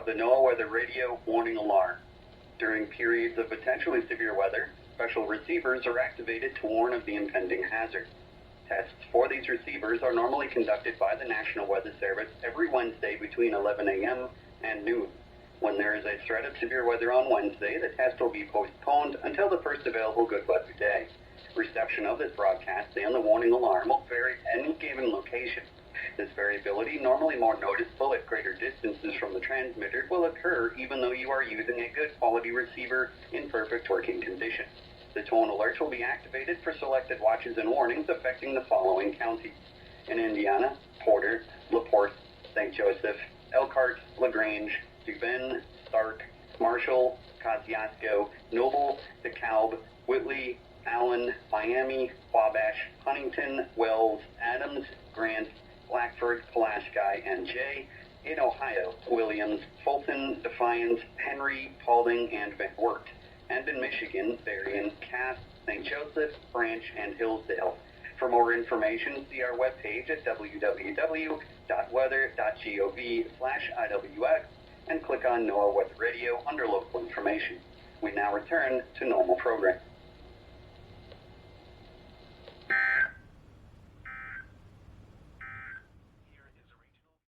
the NOAA Weather Radio warning alarm. During periods of potentially severe weather, special receivers are activated to warn of the impending hazard. Tests for these receivers are normally conducted by the National Weather Service every Wednesday between 11 a.m. and noon. When there is a threat of severe weather on Wednesday, the test will be postponed until the first available good weather day. Reception of this broadcast and the warning alarm will vary at any given location. This variability, normally more noticeable at greater distances from the transmitter, will occur even though you are using a good quality receiver in perfect working condition. The tone alerts will be activated for selected watches and warnings affecting the following counties. In Indiana, Porter, LaPorte, St. Joseph, Elkhart, LaGrange, Steuben, Stark, Marshall, Kosciuszko, Noble, DeKalb, Whitley, Allen, Miami, Wabash, Huntington, Wells, Adams, Grant, Blackford, Pulaski, and Jay. In Ohio, Williams, Fulton, Defiance, Henry, Paulding, and Van Wert. And in Michigan, Berrien, Cass, St. Joseph, Branch, and Hillsdale. For more information, see our webpage at www.weather.gov/IWX and click on NOAA Weather Radio under local information. We now return to normal programming.